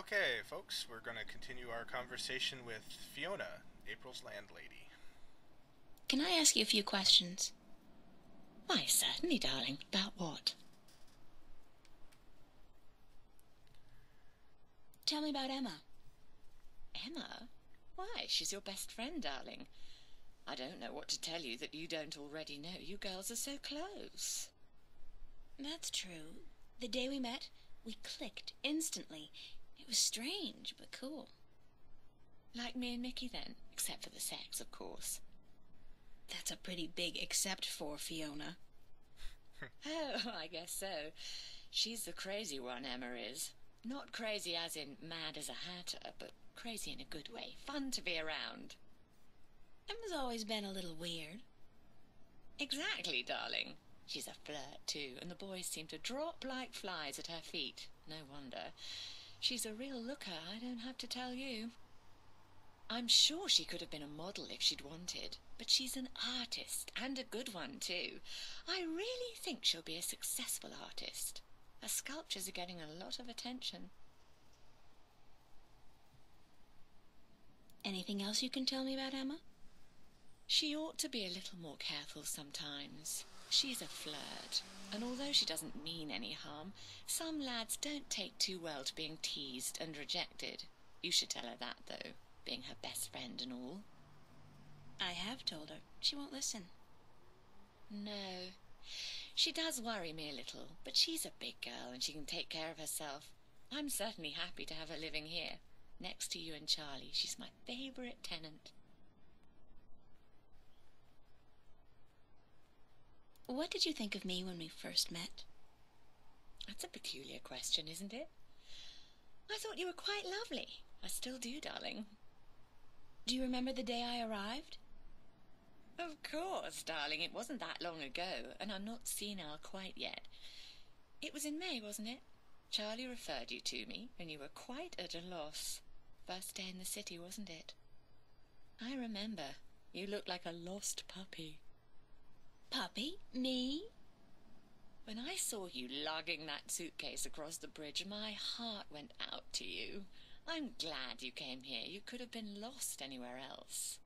Okay, folks, we're going to continue our conversation with Fiona, April's landlady. Can I ask you a few questions? Why, certainly, darling. About what? Tell me about Emma. Emma? Why, she's your best friend, darling. I don't know what to tell you that you don't already know. You girls are so close. That's true. The day we met, we clicked instantly. It was strange, but cool. Like me and Mickey, then, except for the sex, of course. That's a pretty big except for, Fiona. Oh, I guess so. She's the crazy one, Emma is. Not crazy as in mad as a hatter, but crazy in a good way. Fun to be around. Emma's always been a little weird. Exactly, darling. She's a flirt, too, and the boys seem to drop like flies at her feet. No wonder. She's a real looker, I don't have to tell you. I'm sure she could have been a model if she'd wanted, but she's an artist, and a good one, too. I really think she'll be a successful artist. Her sculptures are getting a lot of attention. Anything else you can tell me about Emma? She ought to be a little more careful sometimes. She's a flirt, and although she doesn't mean any harm, some lads don't take too well to being teased and rejected. You should tell her that, though, being her best friend and all. I have told her. She won't listen. No. She does worry me a little, but she's a big girl and she can take care of herself. I'm certainly happy to have her living here. Next to you and Charlie, she's my favourite tenant. What did you think of me when we first met? That's a peculiar question, isn't it? I thought you were quite lovely. I still do, darling. Do you remember the day I arrived? Of course, darling. It wasn't that long ago, and I'm not senile quite yet. It was in May, wasn't it? Charlie referred you to me, and you were quite at a loss. First day in the city, wasn't it? I remember. You looked like a lost puppy. Puppy? Me? When I saw you lugging that suitcase across the bridge, my heart went out to you. I'm glad you came here. You could have been lost anywhere else.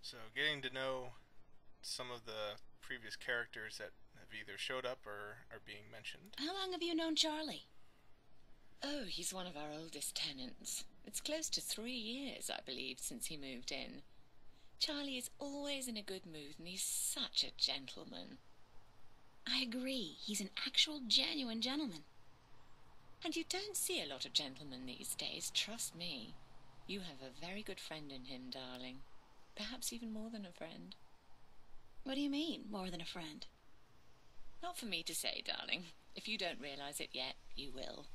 So, getting to know some of the previous characters that have either showed up or are being mentioned. How long have you known Charlie? Oh, he's one of our oldest tenants. It's close to 3 years, I believe, since he moved in. Charlie is always in a good mood, and he's such a gentleman. I agree. He's an actual, genuine gentleman. And you don't see a lot of gentlemen these days, trust me. You have a very good friend in him, darling. Perhaps even more than a friend. What do you mean, more than a friend? Not for me to say, darling. If you don't realize it yet, you will.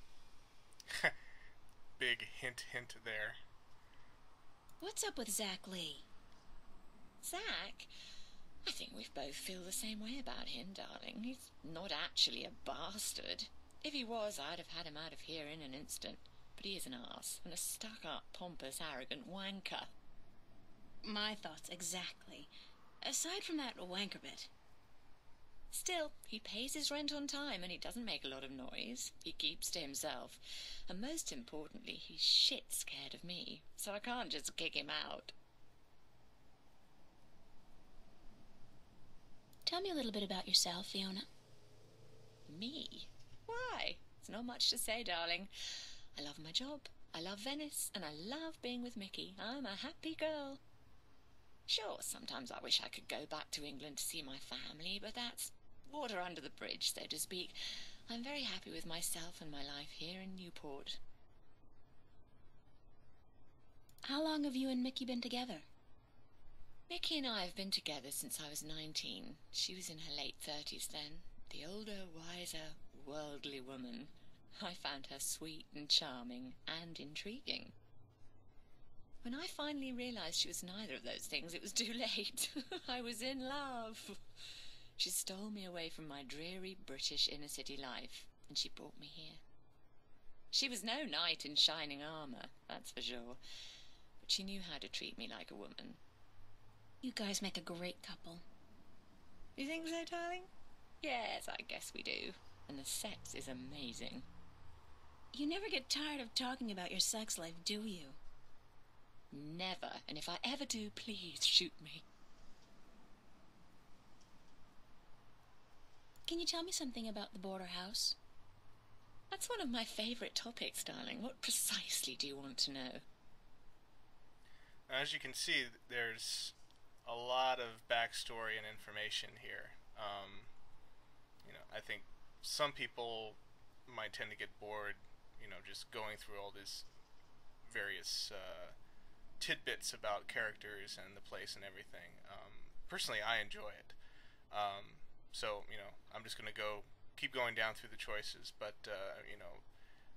Big hint there. What's up with Zach Lee? Zach? I think we both feel the same way about him, darling. He's not actually a bastard. If he was, I'd have had him out of here in an instant. But he is an arse, and a stuck-up, pompous, arrogant wanker. My thoughts exactly. Aside from that wanker bit. Still, he pays his rent on time and he doesn't make a lot of noise. He keeps to himself. And most importantly, he's shit scared of me, so I can't just kick him out. Tell me a little bit about yourself, Fiona. Me? Why? There's not much to say, darling. I love my job, I love Venice, and I love being with Mickey. I'm a happy girl. Sure, sometimes I wish I could go back to England to see my family, but that's water under the bridge, so to speak. I'm very happy with myself and my life here in Newport. How long have you and Mickey been together? Mickey and I have been together since I was 19. She was in her late 30s then. The older, wiser, worldly woman. I found her sweet and charming and intriguing. When I finally realized she was neither of those things, it was too late. I was in love. She stole me away from my dreary British inner-city life, and she brought me here. She was no knight in shining armour, that's for sure, but she knew how to treat me like a woman. You guys make a great couple. You think so, darling? Yes, I guess we do. and the sex is amazing. You never get tired of talking about your sex life, do you? Never, and if I ever do, please shoot me. Can you tell me something about the border house? That's one of my favourite topics, darling. What precisely do you want to know? As you can see, there's a lot of backstory and information here. I think some people might tend to get bored, just going through all these various tidbits about characters and the place and everything. Personally, I enjoy it. I'm just going to keep going down through the choices, but,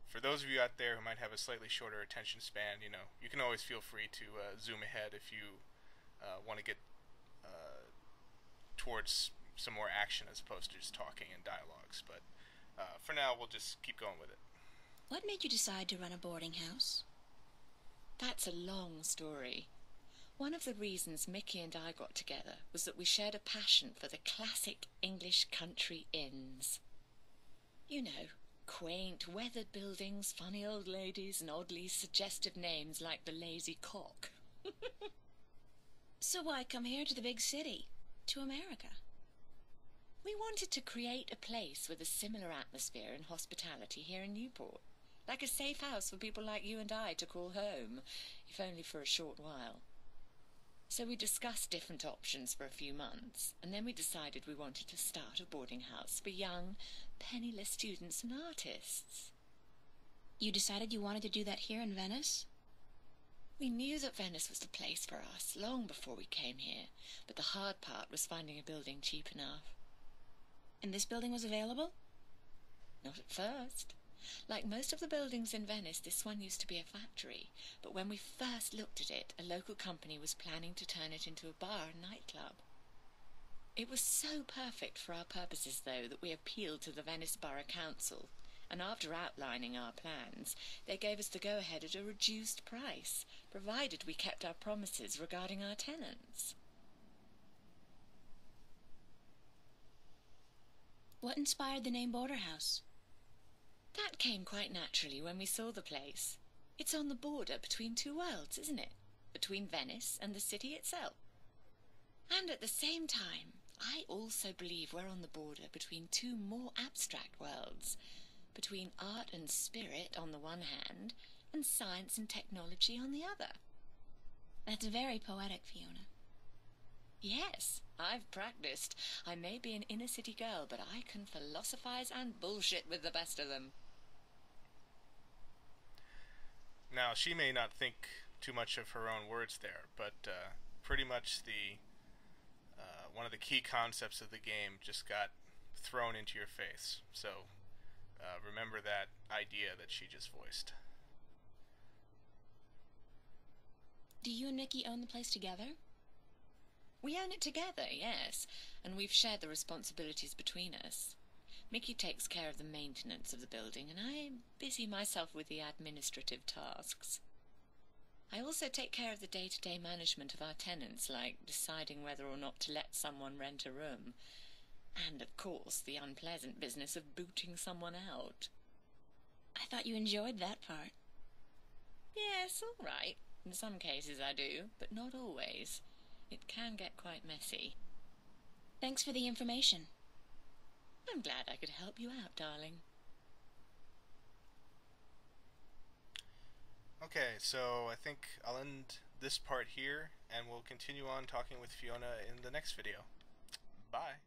for those of you out there who might have a slightly shorter attention span, you can always feel free to zoom ahead if you want to get towards some more action as opposed to just talking and dialogues. But for now, we'll just keep going with it. What made you decide to run a boarding house? That's a long story. One of the reasons Mickey and I got together was that we shared a passion for the classic English country inns. You know, quaint, weathered buildings, funny old ladies, and oddly suggestive names like the Lazy Cock. So why come here to the big city, to America? We wanted to create a place with a similar atmosphere and hospitality here in Newport. Like a safe house for people like you and I to call home, if only for a short while. So we discussed different options for a few months, and then we decided we wanted to start a boarding house for young, penniless students and artists. You decided you wanted to do that here in Venice? We knew that Venice was the place for us long before we came here, but the hard part was finding a building cheap enough. And this building was available? Not at first. Like most of the buildings in Venice, this one used to be a factory, but when we first looked at it, a local company was planning to turn it into a bar and nightclub. It was so perfect for our purposes, though, that we appealed to the Venice Borough Council, and after outlining our plans, they gave us the go-ahead at a reduced price, provided we kept our promises regarding our tenants. What inspired the name Border House? That came quite naturally when we saw the place. It's on the border between two worlds, isn't it? Between Venice and the city itself. And at the same time, I also believe we're on the border between two more abstract worlds. Between art and spirit on the one hand, and science and technology on the other. That's very poetic, Fiona. Yes, I've practiced. I may be an inner city girl, but I can philosophize and bullshit with the best of them. Now, she may not think too much of her own words there, but pretty much one of the key concepts of the game just got thrown into your face. So remember that idea that she just voiced. Do you and Mickey own the place together? We own it together, yes, and we've shared the responsibilities between us. Mickey takes care of the maintenance of the building, and I busy myself with the administrative tasks. I also take care of the day-to-day management of our tenants, like deciding whether or not to let someone rent a room, and, of course, the unpleasant business of booting someone out. I thought you enjoyed that part. Yes, all right. In some cases I do, but not always. It can get quite messy. Thanks for the information. I'm glad I could help you out, darling. Okay, so I think I'll end this part here, and we'll continue on talking with Fiona in the next video. Bye.